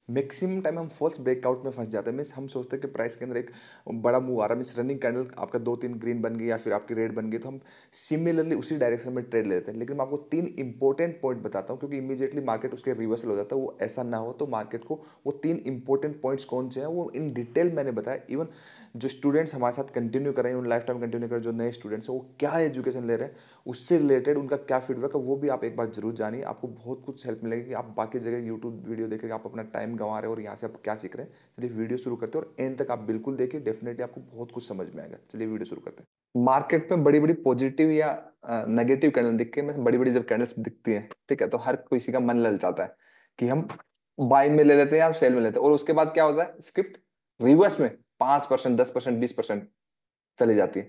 Maximum time हम false breakout में फंस जाते हैं। मीन्स हम सोचते हैं कि प्राइस के अंदर एक बड़ा मूव आ रहा है, मीन्स रनिंग कैंडल आपका दो तीन ग्रीन बन गई या फिर आपकी रेड बन गई, तो हम सिमिलरली उसी डायरेक्शन में ट्रेड लेते हैं। लेकिन मैं आपको तीन इंपॉर्टेंट पॉइंट बताता हूँ, क्योंकि इमीडिएटली मार्केट उसके रिवर्सल हो जाता है, वो ऐसा ना हो। तो मार्केट को वो तीन इंपॉर्टेंट पॉइंट्स कौन से हैं वो इन डिटेल मैंने बताया। इवन जो स्टूडेंट्स हमारे साथ कंटिन्यू कर रहे हैं, उन लाइफ टाइम कंटिन्यू कर रहे हैं, जो नए स्टूडेंट्स हैं वो क्या एजुकेशन ले रहे हैं, उससे रिलेटेड उनका क्या फीडबैक है, वो भी आप एक बार जरूर जानिए। आपको बहुत कुछ हेल्प मिलेगी कि आप बाकी जगह यूट्यूब वीडियो देख के आप अपना टाइम गंवा रहे हो और यहाँ से आप क्या सीख रहे हैं। चलिए वीडियो शुरू करते हैं और एंड तक आप बिल्कुल देखिए, डेफिनेटली आपको बहुत कुछ समझ में आएगा। चलिए वीडियो शुरू करते हैं। मार्केट में बड़ी बड़ी पॉजिटिव या नेगेटिव कैंडल दिख के, में बड़ी बड़ी जब कैंडल्स दिखती हैं, ठीक है, तो हर किसी का मन लल जाता है कि हम बाय में ले लेते हैं या सेल में लेते हैं। और उसके बाद क्या होता है, स्क्रिप्ट रिवर्स में 5%, 10%, 20% चली जाती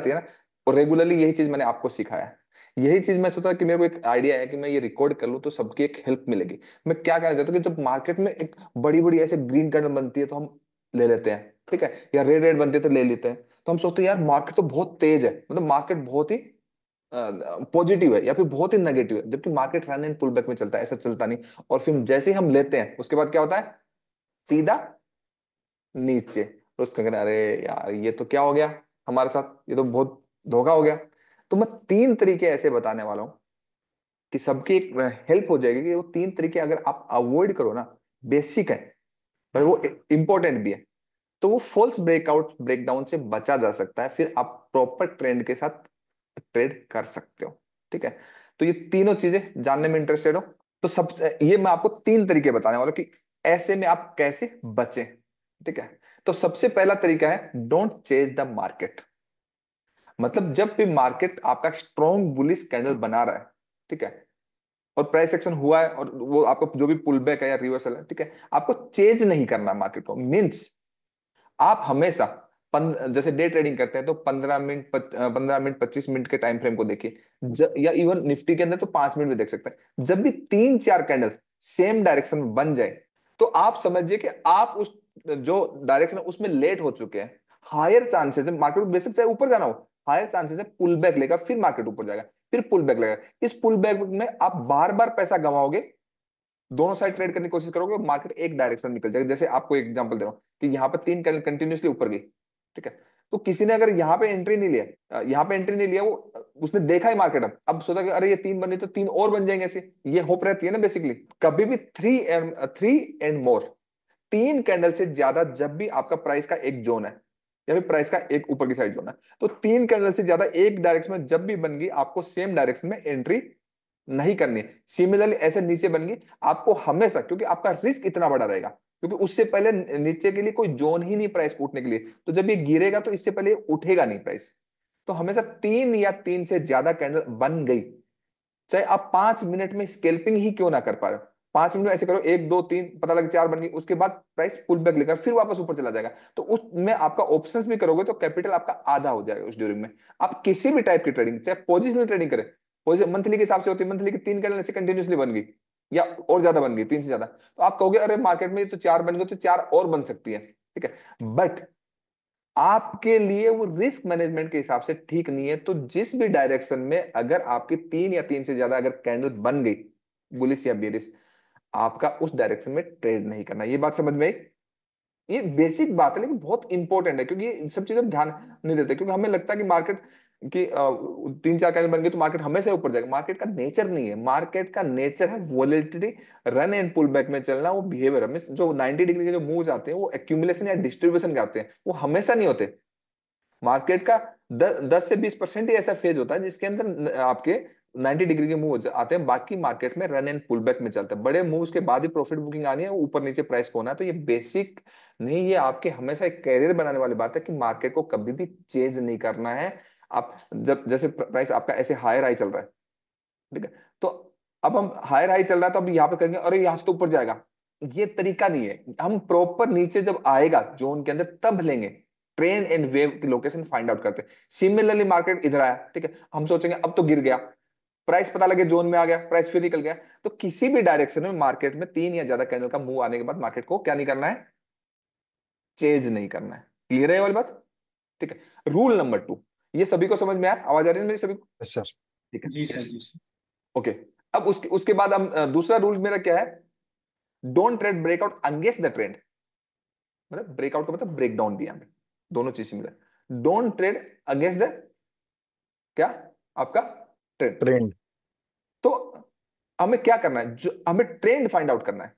है ना। और रेगुलरली यही चीज मैंने आपको सिखाया है। यही चीज मैं सोचा कि मेरे को एक आइडिया है कि मैं ये रिकॉर्ड कर लूं तो सबकी एक हेल्प मिलेगी। मैं क्या कहना चाहता हूँ कि जब मार्केट में एक बड़ी बड़ी ऐसे ग्रीन कैंडल बनती है तो हम ले लेते हैं, ठीक है, या रेड रेड बनती है तो ले लेते हैं। तो हम सोचते हैं यार मार्केट तो बहुत तेज है, मतलब मार्केट बहुत ही पॉजिटिव है या फिर बहुत ही नेगेटिव है, जबकि market run and pull back में चलता है, ऐसा चलता नहीं। और फिर जैसे ही हम लेते हैं उसके बाद क्या होता है, सीधा नीचे। तो उसका कहना अरे यार ये तो क्या हो गया हमारे साथ, ये तो बहुत धोखा हो गया। तो मैं तीन तरीके ऐसे बताने वाला हूं कि सबकी एक हेल्प हो जाएगी, कि वो तीन तरीके अगर आप अवॉइड करो ना, बेसिक है पर वो इंपॉर्टेंट भी है, तो वो फॉल्स ब्रेकआउट ब्रेकडाउन से बचा जा सकता है। फिर आप प्रॉपर ट्रेंड के साथ ट्रेड कर सकते हो, ठीक है। तो ये तीनों चीजें जानने में इंटरेस्टेड हो तो सब, ये मैं आपको तीन तरीके बताने वाला हूं कि ऐसे में आप कैसे बचें, ठीक है। तो सबसे पहला तरीका है डोंट चेज द मार्केट। मतलब जब भी मार्केट आपका स्ट्रॉन्ग बुलिश कैंडल बना रहा है, ठीक है, और प्राइस एक्शन हुआ है और वो आपको जो भी पुल बैक है या रिवर्सल है, ठीक है, आपको चेंज नहीं करना मार्केट को। मीन्स आप हमेशा जैसे डे ट्रेडिंग करते हैं तो 15 मिनट, 15 मिनट, 25 मिनट के टाइम फ्रेम को देखिए, या इवन निफ्टी के अंदर तो 5 मिनट में देख सकते हैं। जब भी तीन चार कैंडल सेम डायरेक्शन में बन जाए तो आप समझिए कि आप उस जो डायरेक्शन है उसमें लेट हो चुके हैं। हायर चांसेस है मार्केट को बेसिक चाहे ऊपर जाना हो, हायर चांसेस है पुल बैक लेगा, फिर मार्केट ऊपर जाएगा, फिर पुल बैक लेगा। इस पुल बैक में आप बार बार पैसा गंवाओगे, दोनों साइड ट्रेड करने की कोशिश करोगे, मार्केट एक डायरेक्शन में निकल जाएगा। जैसे आपको एक एग्जांपल दे रहा हूं कि यहाँ पे तीन कैंडल कंटिन्यूसली ऊपर गई, ठीक है, तो किसी ने अगर यहाँ पे एंट्री नहीं लिया, यहाँ पे एंट्री नहीं लिया, वो उसने देखा ही मार्केट, अब सोचा कि अरे ये तीन बनी तो तीन और बन जाएंगे, ऐसे ये होप रहती है ना बेसिकली। कभी भी थ्री एंड मोर, तीन कैंडल से ज्यादा जब भी आपका प्राइस का एक जोन है या फिर प्राइस का एक ऊपर की साइड जोन है, तो तीन कैंडल से ज्यादा एक डायरेक्शन में जब भी बन गई, आपको सेम डायरेक्शन में एंट्री नहीं करनी। सिमिलरली ऐसे नीचे बन गई, आपको हमेशा, क्योंकि आपका रिस्क इतना बड़ा रहेगा, क्योंकि उससे पहले नीचे के लिए कोई जोन ही नहीं प्राइस उठने के लिए, तो जब ये गिरेगा तो इससे पहले ये उठेगा नहीं प्राइस। तो हमेशा तीन या तीन से ज्यादा कैंडल बन गई, चाहे आप 5 मिनट में स्केल्पिंग ही क्यों ना कर पा रहे हो, 5 मिनट में ऐसे करो, एक दो तीन पता लगे चार बन गई, उसके बाद प्राइस पुल बैक लेकर फिर वापस ऊपर चला जाएगा, तो उसमें आपका ऑप्शंस भी करोगे तो कैपिटल आपका आधा हो जाएगा उस ड्यूरिंग में। आप किसी भी टाइप की ट्रेडिंग, चाहे पोजिशनल ट्रेडिंग करें, पोजिशन मंथली के हिसाब से होती है, मंथली की तीन कैंडल ऐसे कंटिन्यूसली बन गई या और ज्यादा बन गई, तीन से ज्यादा, तो आप कहोगे अरे मार्केट में तो चार बन गई, तो चार और बन सकती है, ठीक है, बट आपके लिए वो रिस्क मैनेजमेंट के हिसाब से ठीक नहीं है। तो जिस भी डायरेक्शन में अगर आपकी तीन या तीन से ज्यादा अगर कैंडल बन गई, बुलिश या बेरिश, आपका उस डायरेक्शन में ट्रेड नहीं करना। ये बात समझ में आई? ये बेसिक बात है लेकिन बहुत इंपॉर्टेंट है, क्योंकि ये सब चीजें हम ध्यान नहीं देते, क्योंकि हमें लगता है कि मार्केट की तीन चार कैंडल बन गई तो मार्केट हमेशा ऊपर जाएगा। मार्केट का नेचर नहीं है, मार्केट का नेचर है volatility, run and pull back में चलना। वो बिहेवियर हमें जो 90 डिग्री के जो मूव्स आते हैं वो एक्यूमुलेशन या डिस्ट्रीब्यूशन के आते हैं, वो हमेशा नहीं होते। मार्केट का 10 से 20% ही ऐसा फेज होता है जिसके अंदर आपके 90 डिग्री के मूव आते हैं, बाकी मार्केट में रन एंड पुल बैक में चलता है। बड़े मूव्स के बाद ही प्रॉफिट बुकिंग आनी है, ऊपर नीचे प्राइस को होना है। तो ये बेसिक नहीं, ये आपके हमेशा एक कैरियर बनाने वाली बात है कि मार्केट को कभी भी चेंज नहीं करना है। आप जब जैसे प्राइस आपका ऐसे हायर हाई चल रहा है, ठीक है, तो अब हम हायर हाई चल रहा है तो अब यहाँ पे करेंगे अरे यहाँ से तो ऊपर जाएगा, ये तरीका नहीं है। हम प्रॉपर नीचे जब आएगा जोन के अंदर तब लेंगे, ट्रेंड एंड वेव की लोकेशन फाइंड आउट करते हैं। सिमिलरली मार्केट इधर आया, ठीक है, हम सोचेंगे अब तो गिर गया, प्राइस पता लगे जोन में आ गया, प्राइस फिर निकल गया। तो किसी भी डायरेक्शन में मार्केट में तीन या ज्यादा कैंडल का मूव आने के बाद मार्केट को क्या नहीं करना है, चेंज नहीं करना है। क्लियर है ये वाली बात? ठीक है। रूल नंबर 2, ये सभी को समझ में आया? आवाज आ रही है मेरी सभी को? सर। ठीक है, जी सर, जी सर। ओके। अब उसके उसके बाद हम दूसरा रूल मेरा क्या है, don't trade breakout against the trend, मतलब ब्रेकआउट का मतलब ब्रेक डाउन भी यहाँ पे, दोनों चीज मिला। डोंट ट्रेड अगेंस्ट द क्या, आपका ट्रेंड। ट्रेंड। तो हमें क्या करना है, जो हमें ट्रेंड फाइंड आउट करना है,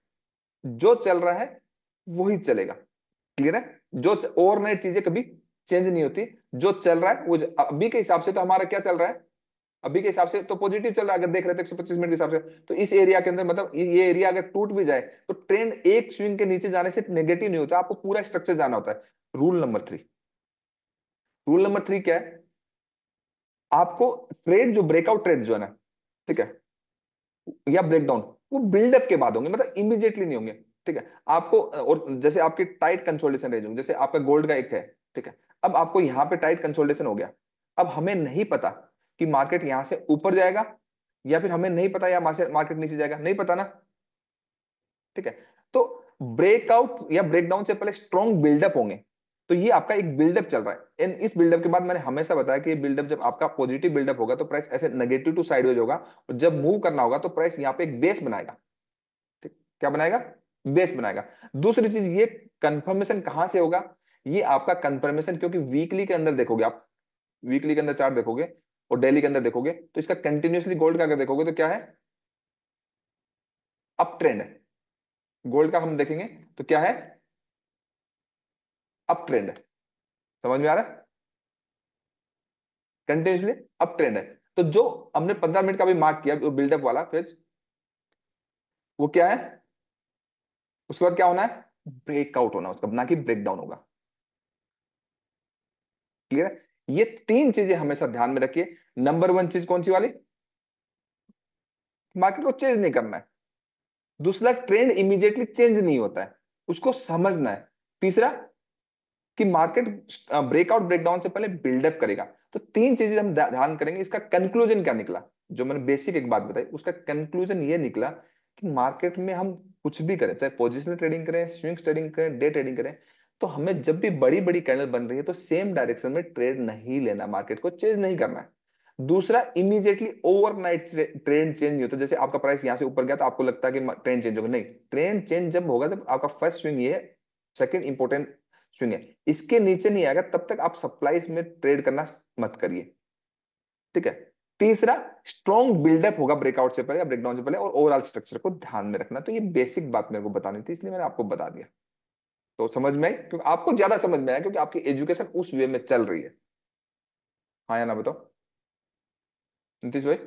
जो चल रहा है वही चलेगा। क्लियर है? जो ओवरनाइट चीजें कभी चेंज नहीं होती, जो चल रहा है वो अभी के हिसाब से तो हमारा क्या चल रहा है, अभी के हिसाब से तो पॉजिटिव चल रहा है, अगर देख रहे थे 125 मिनट के हिसाब से। तो इस एरिया के अंदर मतलब ये एरिया अगर टूट भी जाए तो ट्रेंड एक स्विंग के नीचे जाने से नेगेटिव नहीं होता, आपको पूरा स्ट्रक्चर जाना होता है। रूल नंबर 3, रूल नंबर 3 क्या है, आपको ट्रेड जो ब्रेकआउट ट्रेड जो है ना, ठीक है, या ब्रेकडाउन, वो बिल्डअप के बाद होंगे, मतलब इमीडिएटली नहीं होंगे। ठीक है, आपको और जैसे आपकी टाइट कंसोलिडेशन रेंज होंगे, जैसे आपका गोल्ड का एक है, ठीक है, अब आपको यहाँ पे टाइट कंसोलिडेशन हो गया, अब हमें नहीं पता कि मार्केट यहाँ से ऊपर जाएगा, या फिर हमें नहीं पता या मार्केट नीचे जाएगा, नहीं पता ना। ठीक है, तो ब्रेकआउट या ब्रेकडाउन से पहले स्ट्रॉन्ग बिल्डअप होंगे, तो ये आपका एक बिल्डअप चल रहा है। इन इस बिल्डअप के बाद मैंने हमेशा बताया कि ये बिल्डअप जब आपका पॉजिटिव बिल्डअप होगा तो प्राइस ऐसे नेगेटिव टू साइडवेज होगा, और जब मूव करना होगा तो प्राइस यहाँ पे एक बेस बनाएगा। ठीक, क्या बनाएगा, बेस बनाएगा। दूसरी चीज ये कंफर्मेशन कहां से होगा, ये आपका कंफर्मेशन क्योंकि वीकली के अंदर देखोगे आप, वीकली के अंदर चार्ट देखोगे और डेली के अंदर देखोगे तो इसका कंटिन्यूसली गोल्ड का अगर देखोगे तो क्या है, अप ट्रेंड है। गोल्ड का हम देखेंगे तो क्या है, अप ट्रेंड है। समझ में आ रहा है, कंटिन्यूसली अप ट्रेंड है। तो जो हमने 15 मिनट का भी मार्क किया बिल्डअप वाला फेज, वो क्या है, उसके बाद क्या होना है, ब्रेकआउट होना उसका, ना कि ब्रेकडाउन होगा। क्लियर है? ये तीन चीजें हमेशा ध्यान में रखिए। नंबर 1 चीज कौन सी वाली, मार्केट को चेंज नहीं करना है। दूसरा, ट्रेंड इमीडिएटली चेंज नहीं होता है, उसको समझना है। तीसरा, कि मार्केट ब्रेकआउट ब्रेकडाउन से पहले बिल्डअप करेगा। तो तीन चीजें हम ध्यान करेंगे। इसका कंक्लूजन क्या निकला, जो मैंने बेसिक एक बात बताई, उसका कंक्लूजन ये निकला कि मार्केट में हम कुछ भी करें, चाहे पोजिशनल ट्रेडिंग करें, स्विंग्स ट्रेडिंग करें, डे ट्रेडिंग करें, तो हमें जब भी बड़ी बड़ी कैंडल बन रही है तो सेम डायरेक्शन में ट्रेड नहीं लेना, मार्केट को चेंज नहीं करना है। दूसरा, इमीडिएटली ओवरनाइट ट्रेंड चेंज नहीं होता। जैसे आपका प्राइस यहां से ऊपर गया तो आपको लगता है कि ट्रेंड चेंज होगा, नहीं, ट्रेंड चेंज जब होगा जब आपका फर्स्ट स्विंग, ये सेकंड इंपॉर्टेंट स्विंग है, इसके नीचे नहीं आएगा तब तक आप सप्लाईज में ट्रेड करना मत करिए। ठीक है। तीसरा, स्ट्रॉन्ग बिल्डअप होगा ब्रेकआउट से पहले या ब्रेकडाउन से पहले, और ओवरऑल स्ट्रक्चर को ध्यान में रखना। तो ये बेसिक बात मेरे को बतानी थी, इसलिए मैंने आपको बता दिया। तो समझ में आई, क्योंकि आपको ज्यादा समझ में आया क्योंकि आपकी एजुकेशन उस वे में चल रही है। हाँ या ना बताओ नीतीश भाई।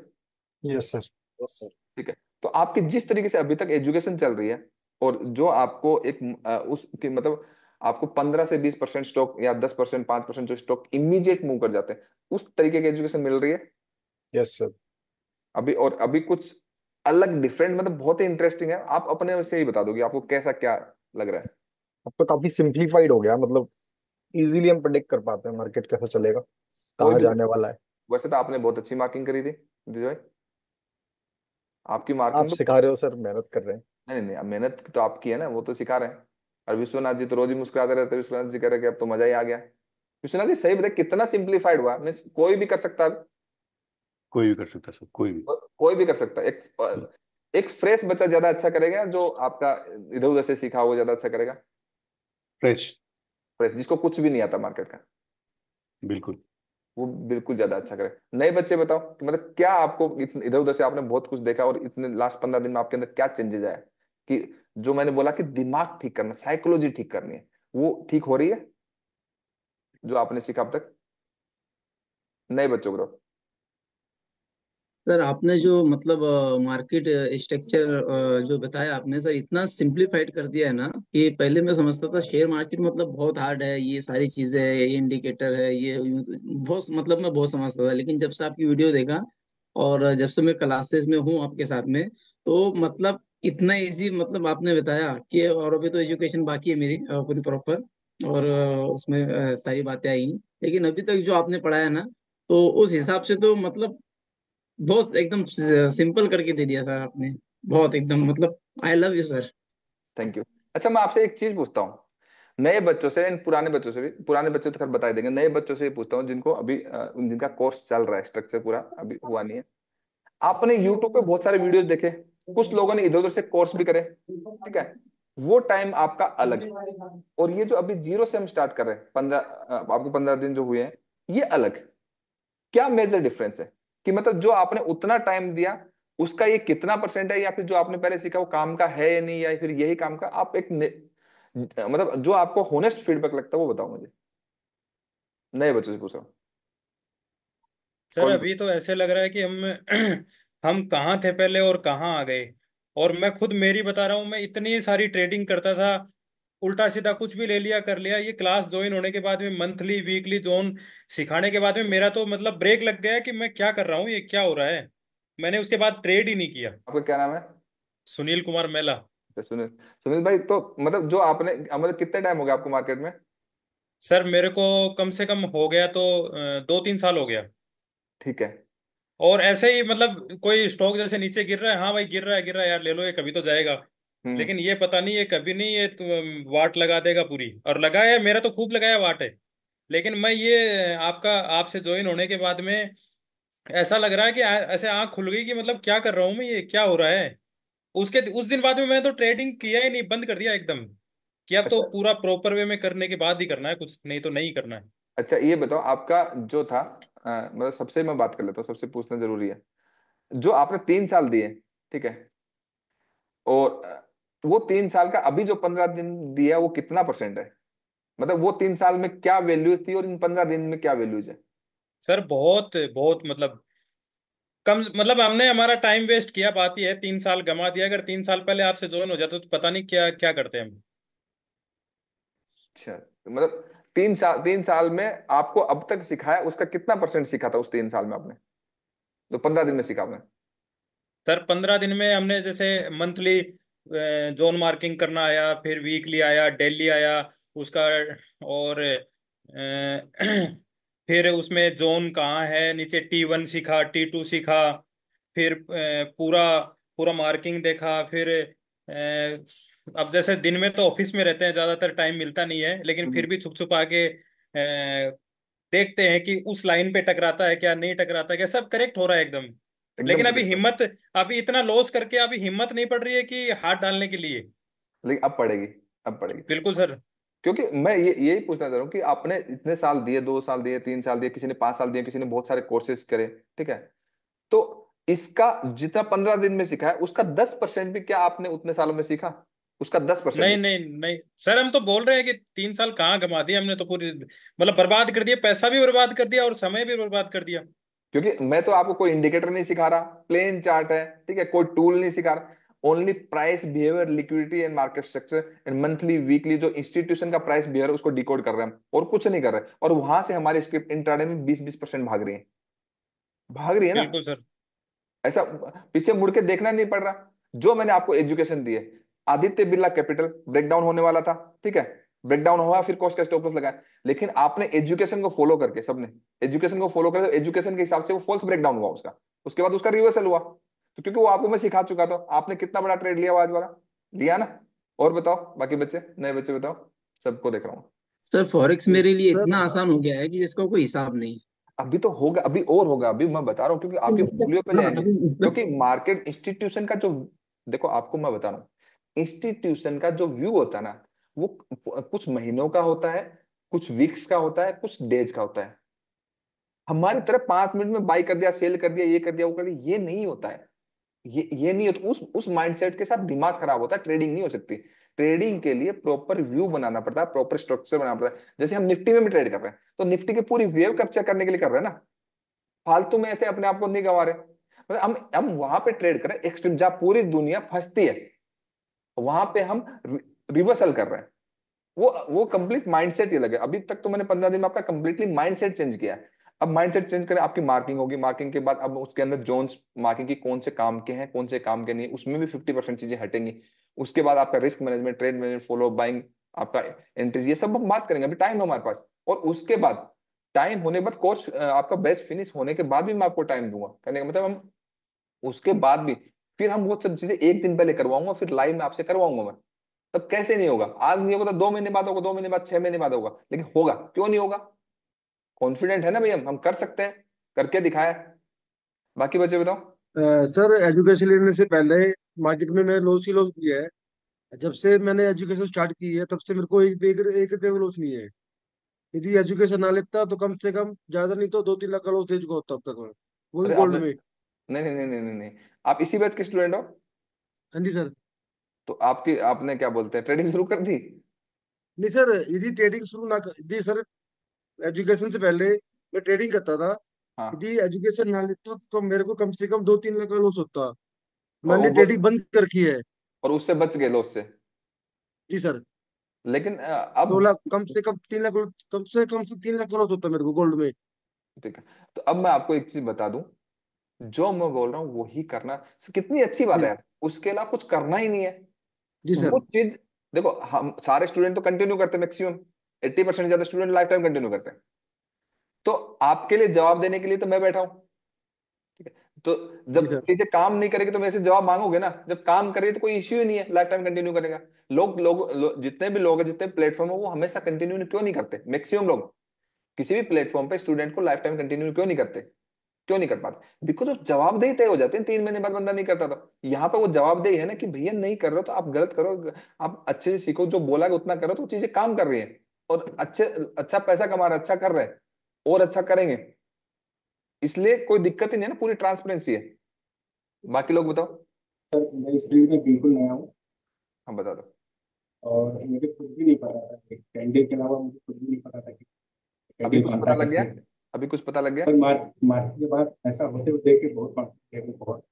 Yes sir. Yes sir. ठीक है, तो आपकी जिस तरीके से अभी तक एजुकेशन चल रही है, और जो आपको एक उसकी मतलब आपको 15 से 20% स्टॉक या 10% 5% जो स्टॉक इमीडिएट मूव कर जाते हैं, उस तरीके की एजुकेशन मिल रही है यस सर। अभी। और अभी कुछ अलग डिफरेंट, मतलब बहुत ही इंटरेस्टिंग है, आप अपने से ही बता दोगे आपको कैसा क्या लग रहा है। अब तो काफी सिंप्लीफाइड हो गया, मतलब इजीली हम प्रेडिक्ट कर पाते हैं मार्केट कैसा चलेगा, कोई कहाँ भी, जाने वाला है। वैसे तो आपने बहुत अच्छी मार्किंग करी थी विजय भाई, आपकी आप मार्किंग तो, सिखा रहे हो सर, मेहनत कर रहे हैं। नहीं नहीं नहीं, मेहनत तो आपकी है ना, वो तो सिखा रहे हैं। और विश्वनाथ जी तो रोज ही मुस्कुराते रहते हैं, विश्वनाथ जी कह रहे हैं कि अब तो मजा ही आ गया। विश्वनाथ जी सही बताए, कितना सिंप्लीफाइड हुआ, मीन्स कोई भी कर सकता है अब। कोई भी कर सकता है सर, कोई भी। कोई भी कर सकता है। एक फ्रेश बच्चा ज्यादा अच्छा करेगा, जो आपका इधर उधर से सीखा वो ज्यादा अच्छा करेगा। फ्रेश। फ्रेश, जिसको कुछ भी नहीं आता मार्केट का, बिल्कुल। वो बिल्कुल ज्यादा अच्छा करे। नए बच्चे बताओ कि मतलब क्या आपको इधर उधर से आपने बहुत कुछ देखा, और इतने लास्ट 15 दिन में आपके अंदर क्या चेंजेस आया, कि जो मैंने बोला कि दिमाग ठीक करना, साइकोलॉजी ठीक करनी है, वो ठीक हो रही है जो आपने सीखा अब तक। नए बच्चों को सर आपने जो मतलब मार्केट स्ट्रक्चर जो बताया आपने सर, इतना सिंप्लीफाइड कर दिया है ना कि पहले मैं समझता था शेयर मार्केट मतलब बहुत हार्ड है, ये सारी चीजें है, ये इंडिकेटर है, ये बहुत मतलब मैं बहुत समझता था। लेकिन जब से आपकी वीडियो देखा और जब से मैं क्लासेस में हूँ आपके साथ में, तो मतलब इतना इजी मतलब आपने बताया कि, और अभी तो एजुकेशन बाकी है मेरी पूरी प्रॉपर, और उसमें सारी बातें आएंगी। लेकिन अभी तक जो आपने पढ़ाया ना, तो उस हिसाब से तो मतलब बहुत एकदम सिंपल करके दे दिया सर आपने, बहुत एकदम मतलब I love you sir. Thank you. अच्छा, मैं आपसे एक चीज पूछता हूँ, नए बच्चों से, इन पुराने बच्चों से भी, पुराने बच्चे तो खैर बता ही देंगे, नए बच्चों से भी पूछता हूँ जिनको अभी जिनका कोर्स चल रहा है, स्ट्रक्चर पूरा अभी हुआ नहीं है। आपने यूट्यूब पे बहुत सारे वीडियोस देखे, कुछ लोगों ने इधर उधर से कोर्स भी करे, ठीक है, वो टाइम आपका अलग है। और ये जो अभी जीरो से हम स्टार्ट कर रहे हैं, 15 आपको 15 दिन जो हुए हैं, ये अलग है। क्या मेजर डिफरेंस है कि मतलब जो आपने उतना टाइम दिया उसका ये कितना परसेंट है, या फिर जो आपने पहले सीखा वो काम का है या नहीं, या फिर यही काम का, आप एक मतलब जो आपको होनेस्ट फीडबैक लगता है वो बताओ मुझे, नए बच्चों से पूछ रहा हूँ। सर कौन? अभी तो ऐसे लग रहा है कि हम हम कहाँ थे पहले और कहाँ आ गए। और मैं खुद मेरी बता रहा हूँ, मैं इतनी सारी ट्रेडिंग करता था, उल्टा सीधा कुछ भी ले लिया कर लिया। ये क्लास ज्वाइन होने के बाद में मंथली वीकली जोन सिखाने के बाद में मेरा तो मतलब ब्रेक लग गया कि मैं क्या कर रहा हूँ, ये क्या हो रहा है। मैंने उसके बाद ट्रेड ही नहीं किया। आपका क्या नाम है? सुनील कुमार मेला। तो सुनील, सुनील भाई, तो मतलब जो आपने मतलब कितने टाइम हो गया आपको मार्केट में? सर मेरे को कम से कम हो गया तो 2-3 साल हो गया। ठीक है। और ऐसे ही मतलब कोई स्टॉक जैसे नीचे गिर रहा है, हाँ भाई गिर रहा है यार ले लो, ये कभी तो जाएगा। हम्म। लेकिन ये पता नहीं, ये कभी नहीं, ये वाट लगा देगा पूरी। और लगाया मेरा तो खूब लगाया वाट है। लेकिन मैं ये आपका आपसे ज्वाइन होने के बाद में ऐसा लग रहा है कि ऐसे आंख खुल गई कि मतलब क्या कर रहा हूँ मैं, ये क्या हो रहा है। उसके उस दिन बाद में मैंने तो ट्रेडिंग किया ही नहीं, बंद कर दिया एकदम। कि अब तो अच्छा। पूरा प्रॉपर वे में करने के बाद ही करना है कुछ, नहीं तो नहीं करना है। अच्छा, ये बताओ आपका जो था, मतलब सबसे मैं बात कर लेता हूँ, सबसे पूछना जरूरी है। जो आपने 3 साल दिए, ठीक है, और वो 3 साल का अभी जो 15 दिन दिया वो कितना परसेंट है? मतलब वो 3 साल में क्या वैल्यूज थी और इन 15 दिन में क्या वैल्यूज है? सर बहुत बहुत मतलब कम, मतलब हमने हमारा टाइम वेस्ट किया, बात ही है 3 साल गंवा दिया। अगर 3 साल पहले आपसे ज्वाइन हो जाते तो पता नहीं क्या क्या करते हम। अच्छा, तो मतलब 3 साल में आपको अब तक सिखाया उसका कितना परसेंट सीखा था उस 3 साल में आपने, जो 15 दिन में सीखा आपने? सर 15 दिन में हमने जैसे मंथली जोन मार्किंग करना आया, फिर वीकली आया, डेली आया उसका। और फिर उसमें जोन कहाँ है, नीचे T1 सीखा, T2 सीखा। फिर पूरा पूरा मार्किंग देखा। फिर अब जैसे दिन में तो ऑफिस में रहते हैं, ज्यादातर टाइम मिलता नहीं है, लेकिन फिर हम्म, भी छुप छुपा के देखते हैं कि उस लाइन पे टकराता है क्या, नहीं टकराता है क्या, सब करेक्ट हो रहा है एकदम। एकदम लेकिन अभी करेक्ट। हिम्मत, अभी इतना लॉस करके अभी हिम्मत नहीं पड़ रही है कि हाथ डालने के लिए। लेकिन अब पड़ेगी, अब पड़ेगी। बिल्कुल सर। क्योंकि मैं ये यही पूछना चाह रहा हूँ कि आपने इतने साल दिए, 2 साल दिए, 3 साल दिए, किसी ने 5 साल दिए, किसी ने बहुत सारे कोर्सेज करे, ठीक है, तो इसका जितना 15 दिन में सीखा है उसका 10% भी क्या आपने उतने सालों में सीखा? उसका 10% नहीं भी? नहीं नहीं सर, हम तो बोल रहे हैं कि 3 साल कहाँ गंवा दिए हमने, तो पूरी मतलब बर्बाद कर दिया, पैसा भी बर्बाद कर दिया और समय भी बर्बाद कर दिया। क्योंकि मैं तो आपको कोई इंडिकेटर नहीं सिखा रहा, प्लेन चार्ट है, ठीक है, कोई टूल नहीं सिखा रहा। Only price behaviour, liquidity and market structure and monthly weekly जो इंस्टीट्यूशन का प्राइस बिहेवियर उसको डिकोड कर रहे हैं हम, और कुछ नहीं कर रहे। और वहां से हमारी स्क्रिप्ट इंट्राडे में 20-20% भाग रही है, भाग रही है ना। बिल्कुल सर। ऐसा पीछे मुड़ के देखना नहीं पड़ रहा। जो मैंने आपको एजुकेशन दी है, आदित्य बिरला कैपिटल ब्रेकडाउन होने वाला था, ठीक है, ब्रेकडाउन हुआ, फिर कॉस्ट का स्टॉप लॉस लगाया, लेकिन आपने एजुकेशन को फॉलो करके, सबने एजुकेशन को फॉलो करके, एजुकेशन के हिसाब से वो फॉल्स ब्रेकडाउन हुआ उसका, उसके बाद उसका रिवर्सल हुआ। तो क्योंकि वो आपको मैं सिखा चुका था, आपने कितना बड़ा ट्रेड लिया आज वाला, लिया ना। और बताओ बाकी बच्चे, नए बच्चे बताओ, सबको देख रहा हूँ। सर फॉरेक्स मेरे लिए सर इतना आसान हो गया है कि जिसका कोई हिसाब नहीं। अभी तो होगा, अभी और होगा, अभी मैं बता रहा हूँ, क्योंकि आपकी उंगलियों पे ले हाँ आएंगे, अभी क्योंकि मार्केट इंस्टीट्यूशन का जो, देखो आपको मैं बता रहा हूँ, इंस्टीट्यूशन का जो व्यू होता है ना, वो कुछ महीनों का होता है, कुछ वीक्स का होता है, कुछ डेज का होता है। हमारी तरफ 5 मिनट में बाई कर दिया, सेल कर दिया, ये कर दिया, वो कर दिया, ये नहीं होता है। ये नहीं होता। उस माइंडसेट के साथ दिमाग खराब होता है, ट्रेडिंग नहीं हो सकती। ट्रेडिंग के लिए प्रॉपर व्यू बनाना पड़ता है, प्रॉपर स्ट्रक्चर बनाना पड़ता है। जैसे हम निफ्टी में भी ट्रेड कर रहे हैं, तो निफ्टी की पूरी वेव कैप्चर करने के लिए कर रहे हैं ना, फालतू में ऐसे अपने आप को नहीं गंवा रहे। मतलब हम वहां पे ट्रेड कर रहे हैं एक्सट्रीम, जहां पूरी दुनिया फंसती है, वहां पे हम रिवर्सल कर रहे हैं। वो कंप्लीट माइंडसेट ही लगे। अभी तक तो मैंने 15 दिन में आपका कंप्लीटली माइंडसेट चेंज किया है। अब माइंडसेट चेंज करें, आपकी मार्किंग होगी, मार्किंग के बाद अब उसके अंदर जोन्स मार्किंग की, कौन से काम के हैं, कौन से काम के नहीं, उसमें भी 50% चीजें हटेंगी। उसके बाद आपका risk management, trade management, follow buying, आपका एंट्रीज, ये सब हम बात करेंगे, अभी टाइम है हमारे पास। और उसके बाद टाइम होने के बाद, कोर्स आपका बैच फिनिश होने के बाद भी मैं आपको टाइम दूंगा करने का, मतलब हम उसके बाद भी फिर हम वो सब चीजें एक दिन पहले करवाऊंगा, फिर लाइव में आपसे करवाऊंगा मैं। तब कैसे नहीं होगा? आज नहीं होगा तो 2 महीने बाद होगा, 2 महीने बाद, 6 महीने बाद होगा, लेकिन होगा। क्यों नहीं होगा? कॉन्फिडेंट है ना भाई, हम कर सकते हैं, करके दिखाया। बाकी बच्चे बताओ। सर एजुकेशन लेने से पहले मार्केट में मैंने लॉस ही लॉस किया है। जब से मैंने एजुकेशन स्टार्ट की है तब से मेरे को एक रुपये भी लॉस नहीं है। यदि एजुकेशन ना लेता तो कम से कम ज्यादा नहीं तो 2-3 लाख का लॉस दे चुका होता अब तक मैं, वो भी अरे गोल्ड आपने, में। नहीं नहीं नहीं नहीं नहीं नहीं, आप इसी बैच के स्टूडेंट हो? हाँ जी सर। तो आपकी, आपने क्या बोलते हैं, ट्रेडिंग शुरू कर दी? नहीं सर, यदि ट्रेडिंग शुरू ना कर यदि सर एजुकेशन से पहले मैं ट्रेडिंग करता था। हाँ। यदि एजुकेशन ना लेता तो मेरे को कम से कम 2-3 लाख का लॉस होता। और मैंने ट्रेडिंग बंद कर रखी है। और उससे बच गए लॉस से। जी सर। लेकिन दो अब, लाख कम से कम 3 लाख, कम से 3 लाख का लॉस होता मेरे को गोल्ड में। ठीक है, तो अब मैं आपको एक चीज बता दूं, जो मैं बोल रहा हूँ वही करना, कितनी अच्छी बात है जी। यार, उसके अलावा कुछ करना ही नहीं है। जी वो सर। चीज, देखो हम सारे स्टूडेंट तो कंटिन्यू करते हैं, मैक्सिमम 80% ज्यादा स्टूडेंट लाइफ टाइम कंटिन्यू करते हैं। तो आपके लिए जवाब देने के लिए तो मैं बैठा हूँ, ठीक है? तो जी जब सर। चीजें काम नहीं करेगी तो मेरे से जवाब मांगोगे ना, जब काम करेगी तो कोई इश्यू ही नहीं है, लाइफ टाइम कंटिन्यू करेगा। जितने भी लोग हैं, जितने प्लेटफॉर्म है, वो हमेशा कंटिन्यू क्यों नहीं करते? मैक्सिमम लोग किसी भी प्लेटफॉर्म पे स्टूडेंट को लाइफ टाइम कंटिन्यू क्यों नहीं करते? क्यों नहीं कर पाते? बिकॉज वो जवाबदेही तय हो जाते हैं, 3 महीने बाद बंदा नहीं करता। तो यहाँ पे वो जवाबदेही है ना कि भैया नहीं कर रहे हो तो आप गलत करो, आप अच्छे से सीखो, जो बोला है उतना करो, तो वो चीजें काम कर रही है और अच्छे, अच्छा पैसा कमा रहे हैं, अच्छा कर रहे हैं और अच्छा करेंगे, इसलिए कोई दिक्कत ही नहीं है ना, पूरी ट्रांसपेरेंसी है। बाकी लोग बताओ। सर मैं इस फील्ड में बिल्कुल नया हूँ। हम बता दो। और मुझे खुद भी नहीं पता था कि कैंडल के अलावा मुझे खुद भी नहीं पता था कि अभी कैंडल कुछ बनता पता लग गया? कैसे है। अभी कुछ पता लग गया? पर मार्केट के बाद ऐसा होते हुए देख के बहुत कॉन्फिडेंट, बहुत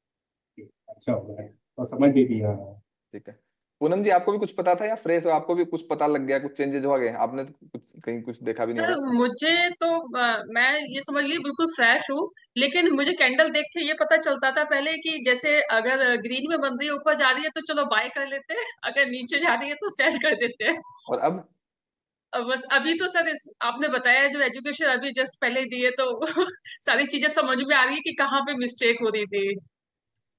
अच्छा हो गया है और समझ भी आ रहा है। ठीक है, पूनम जी आपको भी कुछ पता था या फ्रेश हो, आपको भी कुछ पता लग गया, कुछ चेंजेस हो गए? आपने तो कुछ कहीं कुछ देखा भी नहीं सर होगा। मुझे तो मैं ये समझ ली बिल्कुल फ्रेश हूँ। लेकिन मुझे कैंडल देख के ये पता चलता था पहले कि जैसे अगर ग्रीन में बन रही है, ऊपर जा रही है तो चलो बाय कर लेते हैं, अगर नीचे जा रही है तो सेल कर देते हैं। और अब? अब बस अभी तो सर आपने बताया जो एजुकेशन अभी जस्ट पहले दी है तो सारी चीजें समझ में आ रही है कि कहाँ पे मिस्टेक हो रही थी।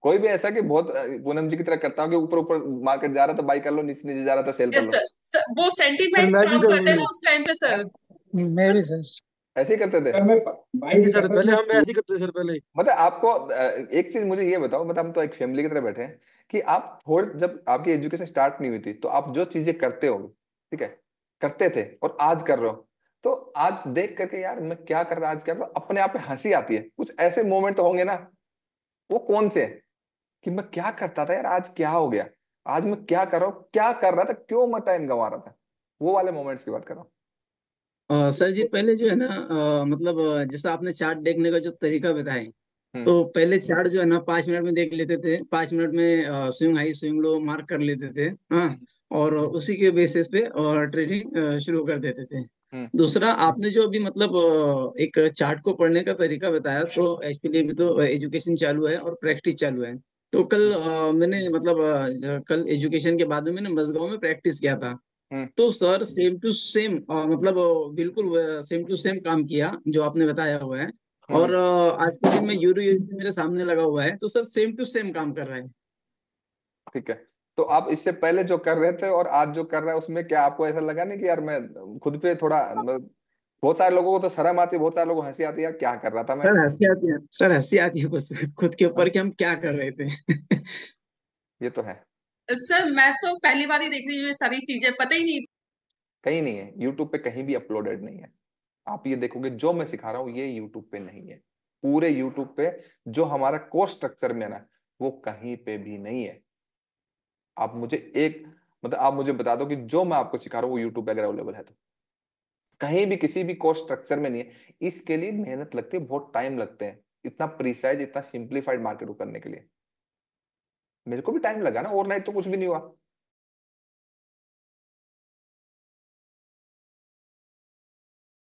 कोई भी ऐसा कि बहुत पूनम जी की तरह करता हूँ कि ऊपर ऊपर मार्केट जा रहा तो बाई कर लो, नीचे नीचे जा रहा तो सेल कर यस लो? सर, वो सर सेंटीमेंट्स मैं भी काम तो करते हैं ना उस टाइम पे हैं? सर। मैं भी बस सर। ऐसे ही करते थे? सर मैं बाई जी नहीं सर, करता था, पहले मैं हम ऐसे ही करते थे सर पहले। मतलब आपको एक चीज मुझे ये बताओ, मतलब हम तो एक फैमिली की तरह बैठे हैं, कि आप थोड़े, जब आपकी एजुकेशन स्टार्ट नहीं हुई थी तो आप जो चीजें करते हो, ठीक है, करते थे और आज कर रहे हो, तो आज देख करके यार मैं क्या कर रहा, आज कर रहा हूँ, अपने आप में हंसी आती है। कुछ ऐसे मोमेंट तो होंगे ना, वो कौन से हैं कि मैं क्या करता था यार, आज क्या हो गया, आज मैं क्या कर रहा हूँ, क्या कर रहा था, क्यों मैं टाइम गंवा रहा था, वो वाले मोमेंट्स की बात कर रहा सर जी पहले जो है ना मतलब जैसा आपने चार्ट देखने का जो तरीका बताया, हूँ। तो पहले चार्ट जो है ना 5 मिनट में देख लेते थे, 5 मिनट में swing high swing low mark कर लेते थे। हाँ। और उसी के बेसिस पे और ट्रेडिंग शुरू कर देते थे। हम्म। दूसरा आपने जो अभी मतलब एक चार्ट को पढ़ने का तरीका बताया, तो एक्चुअली अभी तो एजुकेशन चालू है और प्रैक्टिस चालू है। तो कल मैंने मतलब कल एजुकेशन के बाद में मैंने मजगांव में प्रैक्टिस किया था। हम्म। तो सर सेम टू सेम मतलब बिल्कुल सेम टू सेम काम किया जो आपने बताया हुआ है। हम्म। और आज के दिन में यूरो यूएसडी मेरे सामने लगा हुआ है, तो सर सेम टू सेम काम कर रहा है। ठीक है, तो आप इससे पहले जो कर रहे थे और आज जो कर रहे हैं उसमें क्या आपको ऐसा लगा नहीं कि यार मैं खुद पे थोड़ा मतलब, बहुत सारे लोगों को तो शर्म आती है, बहुत सारे लोगों को हंसी आती है, यार क्या कर रहा था मैं? सर हंसी आती है, सर हंसी आती है बस खुद के ऊपर हाँ? कि हम क्या कर रहे थे। ये तो है। सर मैं तो पहली बार ही देख रही हूँ, ये सारी चीजें पता ही नहीं। कहीं नहीं है यूट्यूब पे, कहीं भी अपलोडेड नहीं है। आप ये देखोगे जो मैं सिखा रहा हूँ ये यूट्यूब पे नहीं है, पूरे यूट्यूब पे जो हमारा कोर्स स्ट्रक्चर में है ना, वो कहीं पे भी नहीं है। आप मुझे एक, मतलब आप मुझे बता दो कि जो मैं आपको सिखा रहा हूँ वो यूट्यूब पे अगर अवेलेबल है तो, कहीं भी किसी भी कोर्स स्ट्रक्चर में नहीं है। इसके लिए मेहनत लगती है, बहुत टाइम लगते हैं, इतना प्रिसाइज, इतना सिंप्लीफाइड मार्केट को करने के लिए। मेरे को भी टाइम लगा ना, ओवरनाइट तो कुछ भी नहीं हुआ।